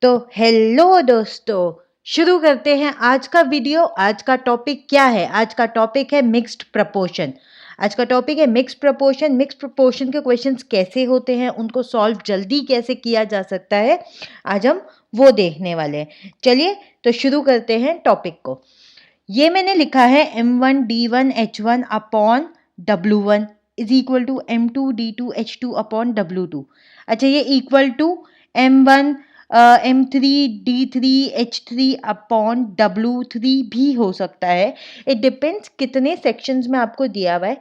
तो हेलो दोस्तों, शुरू करते हैं आज का वीडियो। आज का टॉपिक क्या है? आज का टॉपिक है मिक्स्ड प्रपोर्शन। आज का टॉपिक है मिक्स्ड प्रपोर्शन। मिक्स्ड प्रपोर्शन के क्वेश्चंस कैसे होते हैं, उनको सॉल्व जल्दी कैसे किया जा सकता है, आज हम वो देखने वाले हैं। चलिए तो शुरू करते हैं टॉपिक को। ये मैंने लिखा है M1 D1 H1 upon W1 is equal to M2 D2 H2 upon W2। अच्छा, ये equal to M1 M3 D3 H3 upon W3 भी हो सकता है। इट डिपेंड्स कितने सेक्शंस में आपको दिया हुआ है।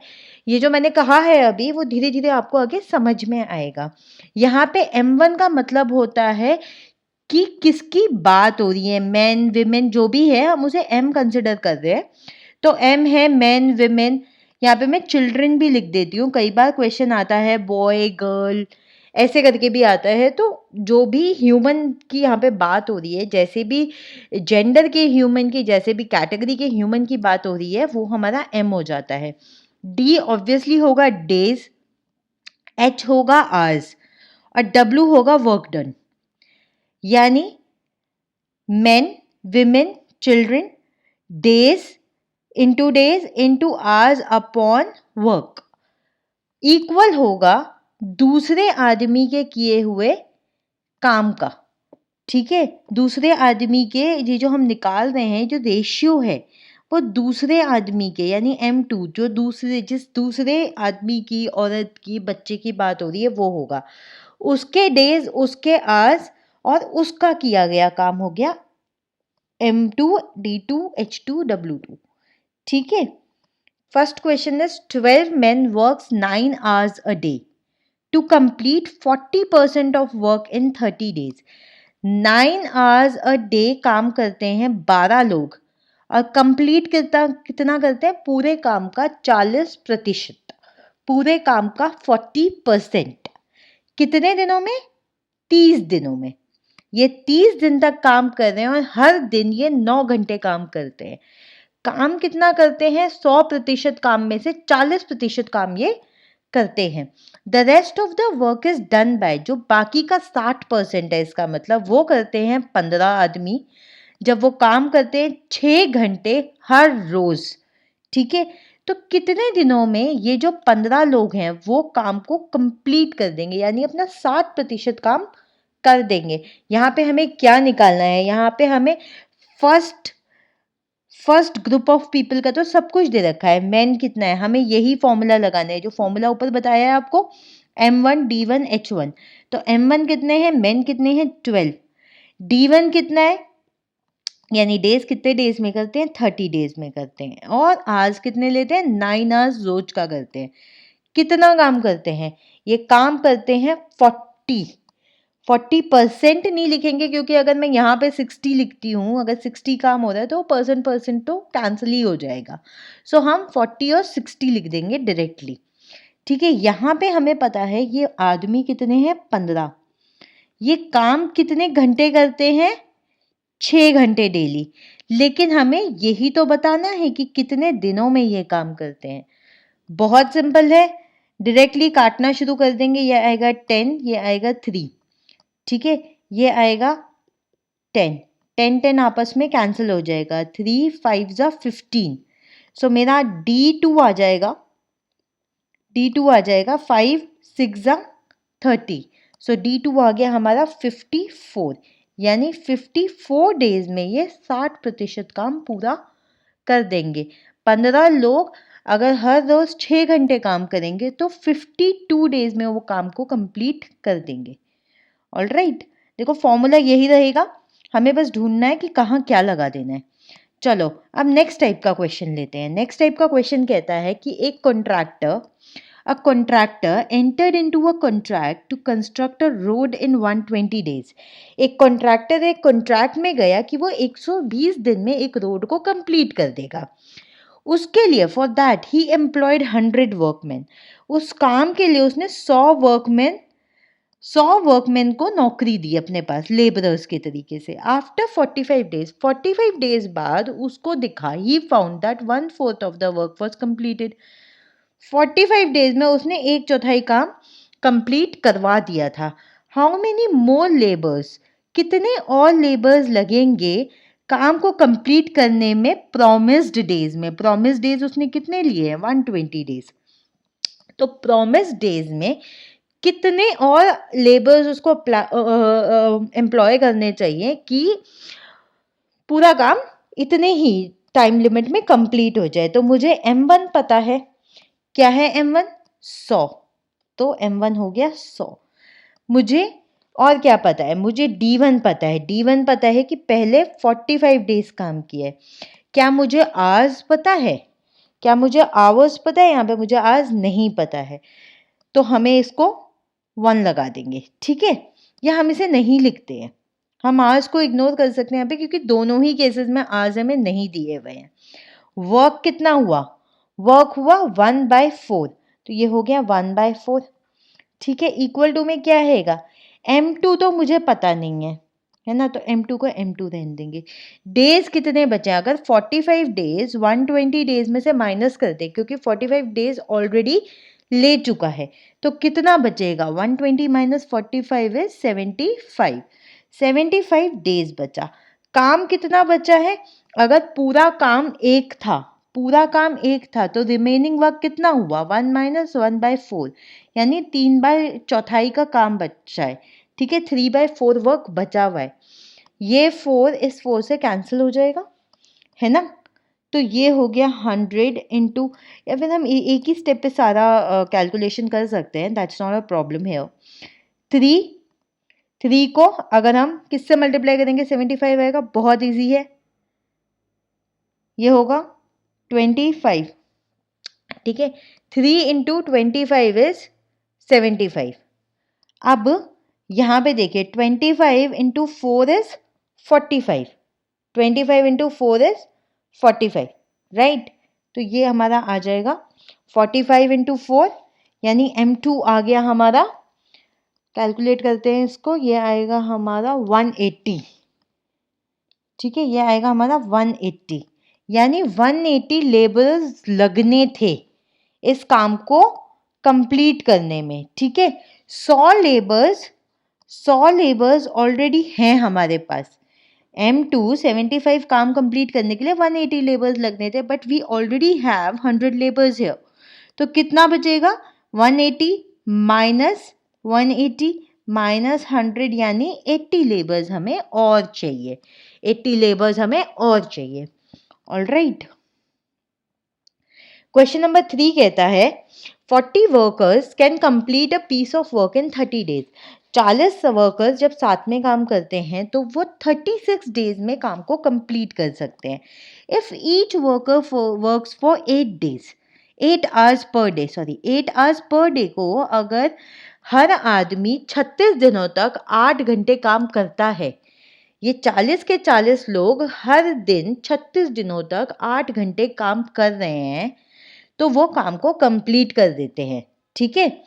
ये जो मैंने कहा है अभी, वो धीरे धीरे आपको आगे समझ में आएगा। यहाँ पे M1 का मतलब होता है कि किसकी बात हो रही है, मैन विमेन जो भी है, हम उसे एम कंसिडर कर रहे हैं। तो एम है मैन विमेन। यहाँ पे मैं चिल्ड्रन भी लिख देती हूँ, कई बार क्वेश्चन आता है बॉय गर्ल ऐसे करके भी आता है। तो जो भी ह्यूमन की यहाँ पे बात हो रही है, जैसे भी जेंडर के ह्यूमन की, जैसे भी कैटेगरी के ह्यूमन की बात हो रही है, वो हमारा एम हो जाता है। डी ऑब्वियसली होगा डेज, एच होगा आवर्स और डब्ल्यू होगा वर्क डन। यानी men, women, children, days into hours upon work equal होगा दूसरे आदमी के किए हुए काम का। ठीक है, दूसरे आदमी के ये जो हम निकाल रहे हैं, जो रेशियो है, वो दूसरे आदमी के यानी M2 जो जिस दूसरे आदमी की, औरत की, बच्चे की बात हो रही है, वो होगा। उसके डेज, उसके आवर्स और उसका किया गया काम हो गया M2 D2 H2 W2। ठीक है, first question is 12 men works 9 hours a day to complete 40% of work in 30 days। 9 hours a day काम करते हैं 12 लोग और कंप्लीट कितना करते हैं? पूरे काम का 40%, पूरे काम का 40%। कितने दिनों में? 30 दिनों में। ये 30 दिन तक काम कर रहे हैं और हर दिन ये 9 घंटे काम करते हैं। काम कितना करते हैं? 100% काम में से 40% काम ये करते हैं। The rest of the work is done by, जो बाकी का 60% है, इसका मतलब वो करते हैं 15 आदमी, जब वो काम करते हैं 6 घंटे हर रोज। ठीक है, तो कितने दिनों में ये जो 15 लोग हैं वो काम को कंप्लीट कर देंगे, यानी अपना 60% काम कर देंगे। यहाँ पे हमें क्या निकालना है? यहाँ पे हमें फर्स्ट ग्रुप ऑफ पीपल का तो सब कुछ दे रखा है। मैन कितना है, हमें यही फॉर्मूला लगाना है जो फॉर्मूला ऊपर बताया है आपको, M1 D1 H1। तो M1 कितने हैं, मैन कितने हैं, 12। D1 कितना है, यानी डेज कितने डेज में करते हैं, 30 डेज में करते हैं। और आवर्स कितने लेते हैं, 9 आवर्स रोज का करते हैं। कितना काम करते हैं? ये काम करते हैं 40% नहीं लिखेंगे, क्योंकि अगर मैं यहाँ पे 60 लिखती हूँ, अगर 60 काम हो रहा है तो परसेंट तो कैंसिल ही हो जाएगा। सो हम 40 और 60 लिख देंगे डायरेक्टली। ठीक है, यहाँ पे हमें पता है ये आदमी कितने हैं, 15। ये काम कितने घंटे करते हैं, 6 घंटे डेली। लेकिन हमें यही तो बताना है कि कितने दिनों में ये काम करते हैं। बहुत सिंपल है, डायरेक्टली काटना शुरू कर देंगे। ये आएगा 10, ये आएगा 3। ठीक है, ये आएगा 10, 10 आपस में कैंसिल हो जाएगा। 3 5 जा 15। सो मेरा D2 आ जाएगा, D2 आ जाएगा 5 6 जा 30। सो D2 आ गया हमारा 54, यानी 54 डेज में ये 60% काम पूरा कर देंगे। 15 लोग अगर हर रोज 6 घंटे काम करेंगे तो 52 डेज में वो काम को कंप्लीट कर देंगे। ऑलराइट, देखो फॉर्मूला यही रहेगा, हमें बस ढूंढना है कि कहाँ क्या लगा देना है। चलो अब नेक्स्ट टाइप का क्वेश्चन लेते हैं। नेक्स्ट टाइप का क्वेश्चन कहता है कि a contractor entered into a contract to construct a road in 120 days। एक कॉन्ट्रैक्टर एक कॉन्ट्रैक्ट में गया कि वो 120 दिन में एक रोड को कंप्लीट कर देगा। उसके लिए for that he employed 100 workman. उस काम के लिए उसने 100 वर्कमैन को नौकरी दी अपने पास, लेबरर्स के तरीके से। आफ्टर 45 डेज बाद उसको दिखा, he found that 1/4 of the work was completed. 45 days में उसने 1/4 काम कंप्लीट करवा दिया था। हाउ मेनी मोर लेबर्स कितने और लेबर्स लगेंगे काम को कंप्लीट करने में प्रॉमिस्ड डेज में? प्रॉमिस्ड डेज उसने कितने लिए हैं? 120 डेज। तो प्रॉमिस्ड डेज में कितने और लेबर्स उसको एम्प्लॉय करने चाहिए कि पूरा काम इतने ही टाइम लिमिट में कंप्लीट हो जाए? तो मुझे M1 पता है, क्या है M1? 100। तो M1 हो गया 100। मुझे और क्या पता है? मुझे D1 पता है। D1 पता है कि पहले 45 डेज काम किया है। क्या मुझे आवर्स पता है? क्या मुझे आवर्स पता है? यहाँ पे मुझे आवर्स नहीं पता है, तो हमें इसको 1 लगा देंगे, ठीक है? या हम इसे नहीं लिखते हैं, हम आवर्स को इग्नोर कर सकते हैं यहाँ पे, क्योंकि दोनों ही केसेस में आवर्स हमें नहीं दिए हुए हैं। वर्क कितना हुआ? वर्क हुआ 1/4, तो ये हो गया 1/4, ठीक है? इक्वल टू में क्या रहेगा? M2 तो मुझे पता नहीं है ना, तो M2 को M2 रहने देंगे। डेज कितने बचे? अगर 45 डेज 120 डेज में से माइनस कर दे, क्योंकि 45 डेज ऑलरेडी ले चुका है, तो कितना बचेगा? 120 माइनस 45 इज 75। 75 डेज बचा। काम कितना बचा है? अगर पूरा काम एक था तो रिमेनिंग वर्क कितना हुआ? 1 माइनस 1/4, यानी 3/4 का काम बचा है, ठीक है? 3/4 वर्क बचा हुआ है। ये 4 इस 4 से कैंसिल हो जाएगा, है ना? तो ये हो गया 100 इंटू, या फिर हम एक ही स्टेप पे सारा कैलकुलेशन कर सकते हैं, दैट्स नॉट अ प्रॉब्लम है। 3 को अगर हम किससे मल्टीप्लाई करेंगे 75 आएगा, बहुत इजी है, ये होगा 25, ठीक है? 3 इंटू 25 इज 75। अब यहाँ पे देखिए 25 into 4 is 45, 25 into 4 is 45, right? तो ये हमारा आ जाएगा 45 इंटू 4, यानी M2 आ गया हमारा, कैलकुलेट करते हैं इसको, ये आएगा हमारा 180, ठीक है? ये आएगा हमारा 180, यानी 180 लेबर्स लगने थे इस काम को कंप्लीट करने में, ठीक है? 100 लेबर्स ऑलरेडी हैं हमारे पास। M2 75 काम कंप्लीट करने के लिए 180 लेबर्स लगने थे, but we already have 100 labours here. तो कितना बचेगा? 180 माइनस 180 माइनस 100, यानी 80 लेबर्स हमें और चाहिए, 80 लेबर्स हमें और चाहिए। ऑलराइट, क्वेश्चन नंबर 3 कहता है 40 workers can complete a piece of work in 30 days. 40 workers जब साथ में काम करते हैं तो वो 36 डेज में काम को कंप्लीट कर सकते हैं। If each worker works for 8 days, 8 hours per day, 8 hours per day को अगर हर आदमी 36 दिनों तक 8 घंटे काम करता है, ये 40 के 40 लोग हर दिन 36 दिनों तक 8 घंटे काम कर रहे हैं, तो वो काम को कंप्लीट कर देते हैं, ठीक है?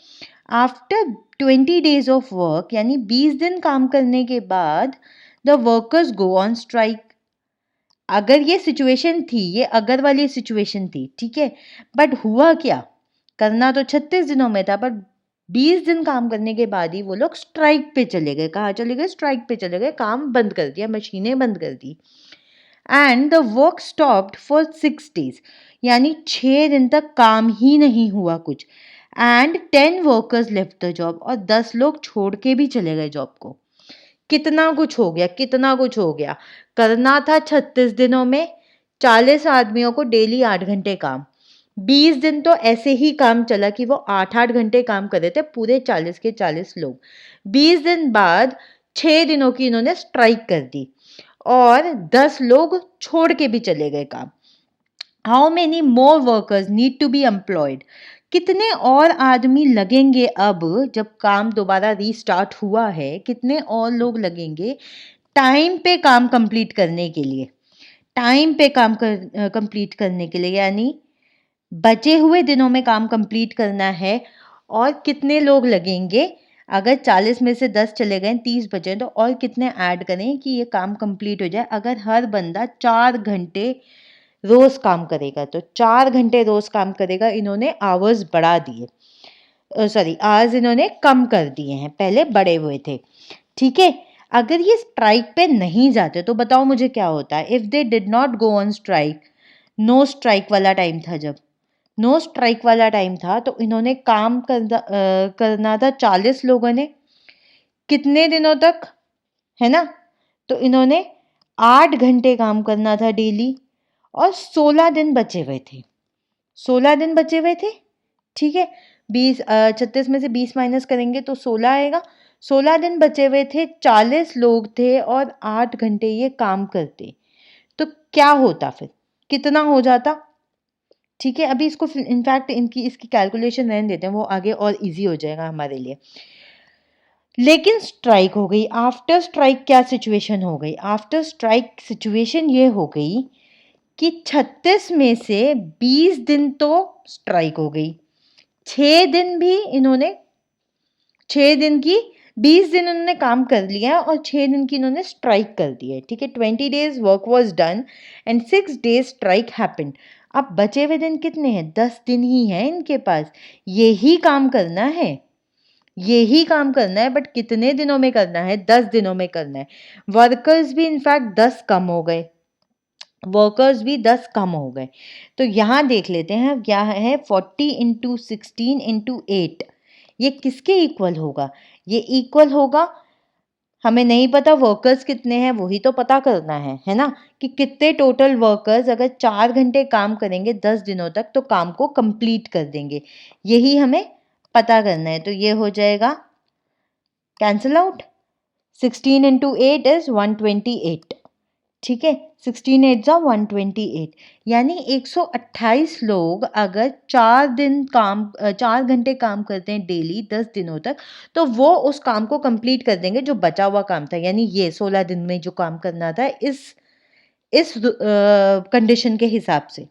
आफ्टर 20 डेज ऑफ वर्क, यानी 20 दिन काम करने के बाद the workers go on strike. अगर ये सिचुएशन थी, ये अगर वाली सिचुएशन थी, ठीक है? बट हुआ क्या? करना तो 36 दिनों में था, बट 20 दिन काम करने के बाद ही वो लोग स्ट्राइक पे चले गए। कहाँ चले गए? स्ट्राइक पे चले गए, काम बंद कर दिया, मशीनें बंद कर दी। And the work stopped for 6 days, यानी 6 दिन तक काम ही नहीं हुआ कुछ। And 10 workers left the job, और 10 लोग छोड़ के भी चले गए जॉब को। कितना कुछ हो गया, कितना कुछ हो गया। करना था 36 दिनों में 40 आदमियों को डेली 8 घंटे काम, 20 दिन तो ऐसे ही काम चला कि वो 8-8 घंटे काम कर रहे थे पूरे 40 के 40 लोग। 20 दिन बाद 6 दिनों की इन्होंने स्ट्राइक कर दी और 10 लोग छोड़ के भी चले गए काम। How many more workers need to be employed? कितने और आदमी लगेंगे अब जब काम दोबारा रीस्टार्ट हुआ है? कितने और लोग लगेंगे टाइम पे काम कंप्लीट करने के लिए? टाइम पे काम कंप्लीट करने के लिए, यानी बचे हुए दिनों में काम कंप्लीट करना है। और कितने लोग लगेंगे? अगर 40 में से 10 चले गए, 30 बचे, तो और कितने ऐड करें कि ये काम कंप्लीट हो जाए? अगर हर बंदा 4 घंटे रोज काम करेगा, तो 4 घंटे रोज काम करेगा। इन्होंने आवर्स बढ़ा दिए, आवर्स इन्होंने कम कर दिए हैं, पहले बड़े हुए थे, ठीक है? अगर ये स्ट्राइक पे नहीं जाते तो बताओ मुझे क्या होता है। If they did not go on strike, no strike वाला टाइम था, जब नो स्ट्राइक वाला टाइम था तो इन्होंने काम करना था 40 लोगों ने, कितने दिनों तक, है ना। तो इन्होंने 8 घंटे काम करना था डेली, और 16 दिन बचे हुए थे, 16 दिन बचे हुए थे, ठीक है। 36 में से 20 माइनस करेंगे तो 16 आएगा। 16 दिन बचे हुए थे, 40 लोग थे और 8 घंटे ये काम करते, तो क्या होता फिर, कितना हो जाता। ठीक है, अभी इसको इनफैक्ट इसकी कैलकुलेशन रहने देते हैं, वो आगे और इजी हो जाएगा हमारे लिए। लेकिन स्ट्राइक हो गई। आफ्टर स्ट्राइक क्या सिचुएशन हो गई, आफ्टर स्ट्राइक सिचुएशन ये हो गई कि 36 में से 20 दिन तो स्ट्राइक हो गई, 6 दिन भी इन्होंने 6 दिन की 20 दिन इन्होंने काम कर लिया और 6 दिन की इन्होंने स्ट्राइक कर दी है, ठीक है। 20 days work was done and 6 days strike happened. अब बचे हुए दिन कितने हैं, 10 दिन ही हैं इनके पास, यही काम करना है, यही काम करना है, बट कितने दिनों में करना है, 10 दिनों में करना है। वर्कर्स भी इनफैक्ट 10 कम हो गए, वर्कर्स भी 10 कम हो गए। तो यहाँ देख लेते हैं क्या है, 40 इंटू 16 इंटू 8, ये किसके इक्वल होगा, ये इक्वल होगा, हमें नहीं पता वर्कर्स कितने हैं, वही तो पता करना है ना, कि कितने टोटल वर्कर्स अगर 4 घंटे काम करेंगे 10 दिनों तक तो काम को कंप्लीट कर देंगे, यही हमें पता करना है। तो ये हो जाएगा कैंसिल आउट, 16 इंटू 8 इज 128, ठीक है, 16 8 जा 128, यानी 128 लोग अगर 4 घंटे काम करते हैं डेली 10 दिनों तक, तो वो उस काम को कंप्लीट कर देंगे जो बचा हुआ काम था, यानी ये 16 दिन में जो काम करना था इस कंडीशन के हिसाब से।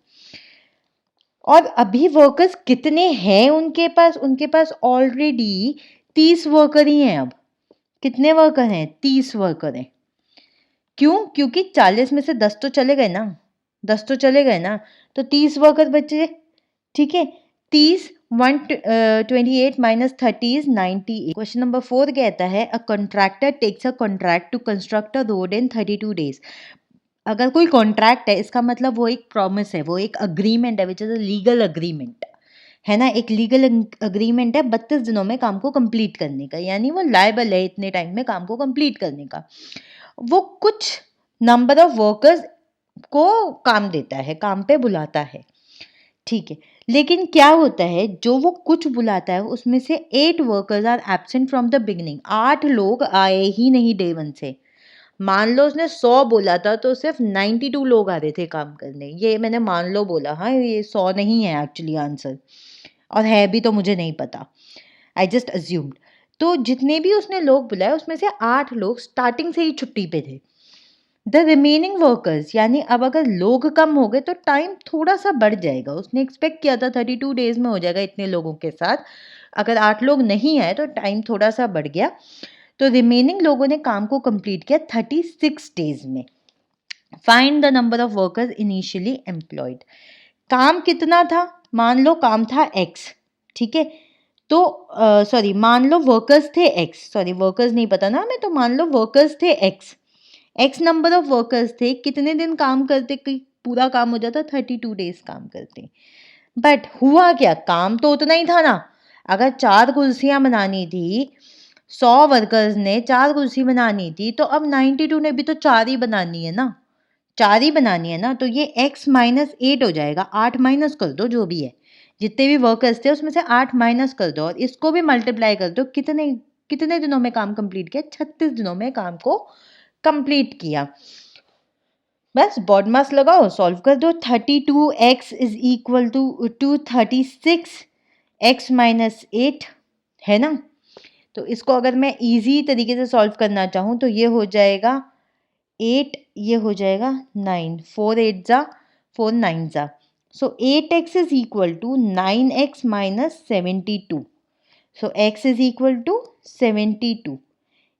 और अभी वर्कर्स कितने हैं उनके पास ऑलरेडी 30 वर्कर ही हैं। अब कितने वर्कर हैं, 30 वर्कर हैं। क्यों, क्योंकि 40 में से 10 तो चले गए ना, 10 तो चले गए ना, तो 30 वर्कर बचे, ठीक है। 30 128 माइनस 30 इज 98। क्वेश्चन नंबर 4 कहता है a contractor takes a contract to construct a road in 32 days. अगर कोई कॉन्ट्रैक्ट है इसका मतलब वो एक प्रॉमिस है, वो एक अग्रीमेंट है, which is a legal agreement, है ना। एक लीगल अग्रीमेंट है 32 दिनों में काम को कंप्लीट करने का, यानी वो लायबल है इतने टाइम में काम को कंप्लीट करने का। वो कुछ नंबर ऑफ वर्कर्स को काम देता है, काम पे बुलाता है, ठीक है। लेकिन क्या होता है, जो वो कुछ बुलाता है उसमें से 8 workers are absent from the beginning, 8 लोग आए ही नहीं डे 1 से। मान लो उसने 100 बोला था तो सिर्फ 92 लोग आ रहे थे काम करने, ये मैंने मान लो बोला, हाँ ये 100 नहीं है एक्चुअली आंसर, और है भी तो मुझे नहीं पता, आई जस्ट अज्यूम्ड। तो जितने भी उसने लोग बुलाए उसमें से 8 लोग स्टार्टिंग से ही छुट्टी पे थे। द रिमेनिंग वर्कर्स, यानी अब अगर लोग कम हो गए तो टाइम थोड़ा सा बढ़ जाएगा, उसने एक्सपेक्ट किया था 32 डेज में हो जाएगा इतने लोगों के साथ, अगर 8 लोग नहीं आए तो टाइम थोड़ा सा बढ़ गया, तो रिमेनिंग लोगों ने काम को कंप्लीट किया 36 डेज में। Find the number of workers initially employed. काम कितना था, मान लो काम था x, ठीक है। तो सॉरी मान लो वर्कर्स थे x, सॉरी वर्कर्स नहीं पता ना हमें, तो मान लो वर्कर्स थे x नंबर ऑफ वर्कर्स थे, कितने दिन काम करते कि पूरा काम हो जाता, 32 डेज काम करते। बट हुआ क्या, काम तो उतना ही था ना, अगर 4 कुर्सियां बनानी थी, 100 वर्कर्स ने 4 कुर्सी बनानी थी, तो अब 92 ने भी तो 4 ही बनानी है ना, 4 ही बनानी है ना, तो ये x माइनस 8 हो जाएगा, 8 माइनस कर दो जो भी है, जितने भी वर्कर्स थे उसमें से 8 माइनस कर दो और इसको भी मल्टीप्लाई कर दो, कितने कितने दिनों में काम कंप्लीट किया, 36 दिनों में काम को कंप्लीट किया। बस बॉड मास लगाओ, सॉल्व कर दो, 32x is equal to 236 x minus 8, है ना। तो इसको अगर मैं इजी तरीके से सॉल्व करना चाहूँ तो ये हो जाएगा 8, ये हो जाएगा 9, 4 8 जा 4 9 जा, so 8x is equal to 9x minus 72, so x is equal to 72,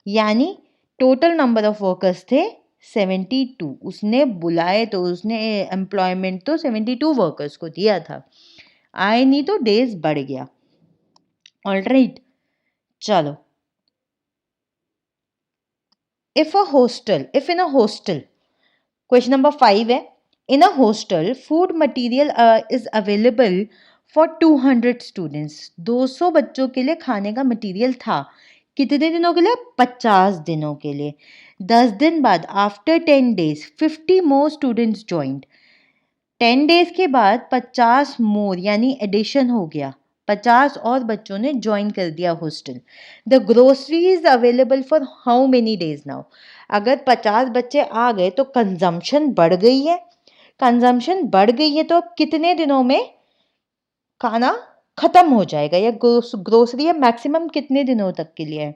यानी टोटल नंबर ऑफ वर्कर्स थे 72, उसने बुलाए तो उसने एम्प्लॉयमेंट तो 72 वर्कर्स को दिया था, आए नहीं तो डेज बढ़ गया। ऑलराइट, चलो if in a hostel, question number 5 है, in a hostel food material is available for 200 students, 200 बच्चों के लिए खाने का मटेरियल था, कितने दिनों के लिए? 50 दिनों के लिए। 10 दिन बाद after 10 days 50 more students joint, 10 days के बाद 50 मोर यानी एडिशन हो गया, 50 और बच्चों ने ज्वाइन कर दिया hostel. The grocery is available for how many days now, अगर 50 बच्चे आ गए तो कंजम्पशन बढ़ गई है, कंजम्पशन बढ़ गई है तो अब कितने दिनों में खाना खत्म हो जाएगा, या ग्रोसरी है मैक्सिमम कितने दिनों तक के लिए है?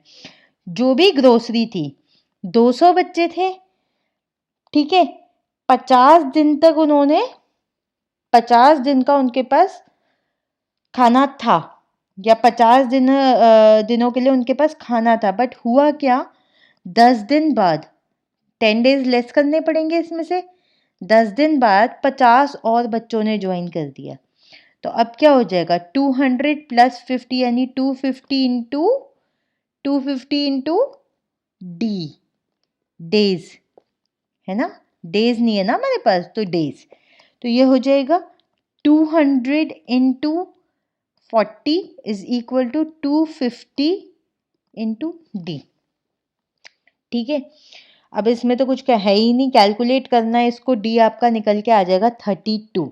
जो भी ग्रोसरी थी, 200 बच्चे थे, ठीक है, 50 दिन तक उन्होंने 50 दिन का उनके पास खाना था, या 50 दिनों के लिए उनके पास खाना था, बट हुआ क्या, 10 दिन बाद 10 डेज लेस करने पड़ेंगे इसमें से, 10 दिन बाद 50 और बच्चों ने ज्वाइन कर दिया, तो अब क्या हो जाएगा, 200 प्लस 50 यानी 250 इंटू डी, डेज है ना, डेज नहीं है ना हमारे पास, तो डेज, तो ये हो जाएगा 200 into 40 is equal to 250 into D, ठीक है। अब इसमें तो कुछ है ही नहीं, कैलकुलेट करना है इसको, डी आपका निकल के आ जाएगा 32।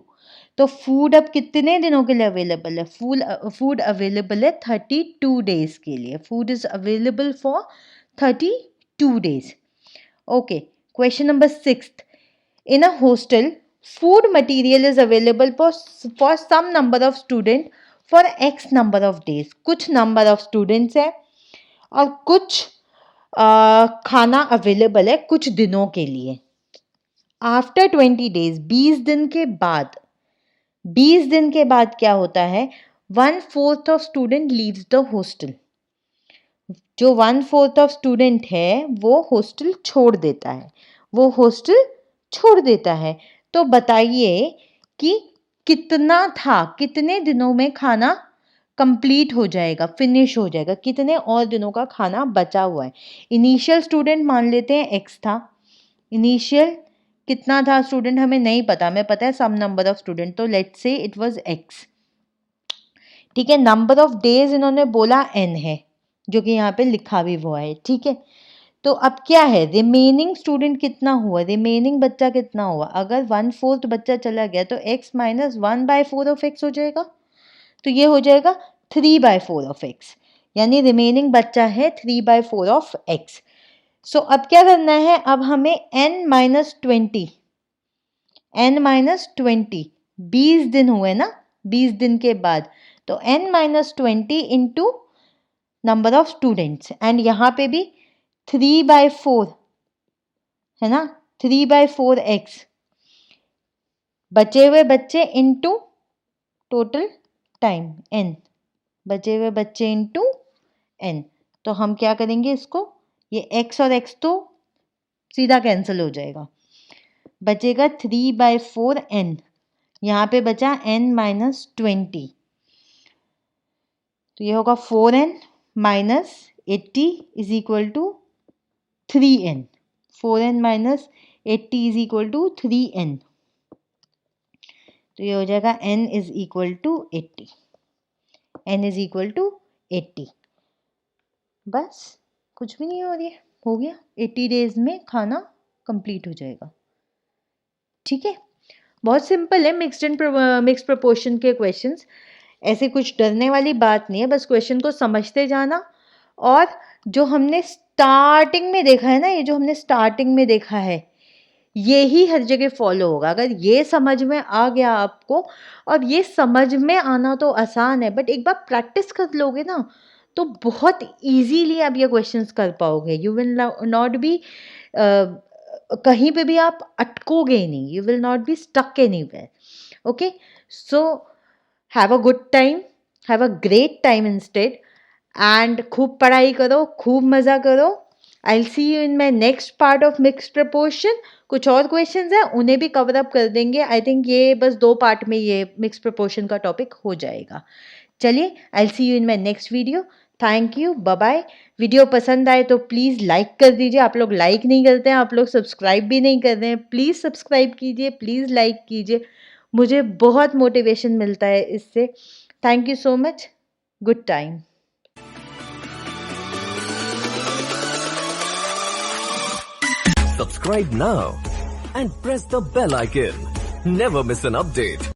तो फूड अब कितने दिनों के लिए अवेलेबल है? फूड अवेलेबल है 32 डेज के लिए, food is available for 32 days. Okay, question number 6, in a hostel food material is available for some number of student for x number of days, कुछ number of students है और कुछ खाना available है कुछ दिनों के लिए। आफ्टर 20 डेज, 20 दिन के बाद, 20 दिन के बाद क्या होता है, 1/4 of student leaves the hostel, जो 1/4 ऑफ स्टूडेंट है वो हॉस्टल छोड़ देता है, वो हॉस्टल छोड़ देता है। तो बताइए कि कितना था, कितने दिनों में खाना कंप्लीट हो जाएगा, फिनिश हो जाएगा, कितने और दिनों का खाना बचा हुआ है। इनिशियल स्टूडेंट मान लेते हैं एक्स था, इनिशियल कितना था स्टूडेंट हमें नहीं पता, हमें पता है सम नंबर ऑफ स्टूडेंट, तो let's say it was x, ठीक है। नंबर ऑफ डेज इन्होंने बोला एन है, जो कि यहाँ पे लिखा भी हुआ है, ठीक है। तो अब क्या है, रिमेनिंग स्टूडेंट कितना हुआ, रिमेनिंग बच्चा कितना हुआ, अगर 1/4 बच्चा चला गया तो x माइनस 1/4 ऑफ x हो जाएगा, तो ये हो जाएगा 3/4 ऑफ x, यानी रिमेनिंग बच्चा है 3/4 ऑफ x। सो अब क्या करना है, अब हमें n माइनस 20, 20 दिन हुए ना, 20 दिन के बाद, तो n minus 20 into number of students, and यहाँ पे भी 3/4 है ना, 3/4 x, बचे हुए बच्चे इंटू टोटल टाइम n, बचे हुए बच्चे इंटू n, तो हम क्या करेंगे इसको, ये x और x तो सीधा कैंसिल हो जाएगा, बचेगा 3/4 n, यहाँ पे बचा n माइनस 20, तो ये होगा 4n minus 80 is equal to 3n, 4n minus 80 is equal to 3n, तो ये हो जाएगा n is equal to 80, n is equal to 80, बस कुछ भी नहीं हो रही है, हो गया, 80 डेज में खाना कंप्लीट हो जाएगा, ठीक है। बहुत सिंपल है मिक्स प्रपोर्शन के क्वेश्चंस, ऐसे कुछ डरने वाली बात नहीं है, बस क्वेश्चन को समझते जाना, और जो हमने स्टार्टिंग में देखा है ना, ये जो हमने स्टार्टिंग में देखा है ये ही हर जगह फॉलो होगा। अगर ये समझ में आ गया आपको, और ये समझ में आना तो आसान है, बट एक बार प्रैक्टिस कर लोगे ना तो बहुत इजीली आप ये क्वेश्चंस कर पाओगे, यू विल नॉट बी कहीं पे भी आप अटकोगे ही नहीं, you will not be stuck anywhere, okay. So have a good time, have a great time instead, and खूब पढ़ाई करो, खूब मज़ा करो। I will see you in my next part of mixed proportion. कुछ और क्वेश्चंस हैं उन्हें भी कवर अप कर देंगे, आई थिंक ये बस 2 पार्ट में ये मिक्स्ड प्रपोर्शन का टॉपिक हो जाएगा। चलिए, I will see you in my next video. Thank you, bye bye. Video पसंद आए तो प्लीज़ लाइक कर दीजिए। आप लोग लाइक नहीं करते हैं, आप लोग सब्सक्राइब भी नहीं कर रहे हैं। प्लीज़ सब्सक्राइब कीजिए, प्लीज़ लाइक कीजिए। मुझे बहुत मोटिवेशन मिलता है इससे। Thank you so much. Good time. Subscribe now and press the bell icon. Never miss an update.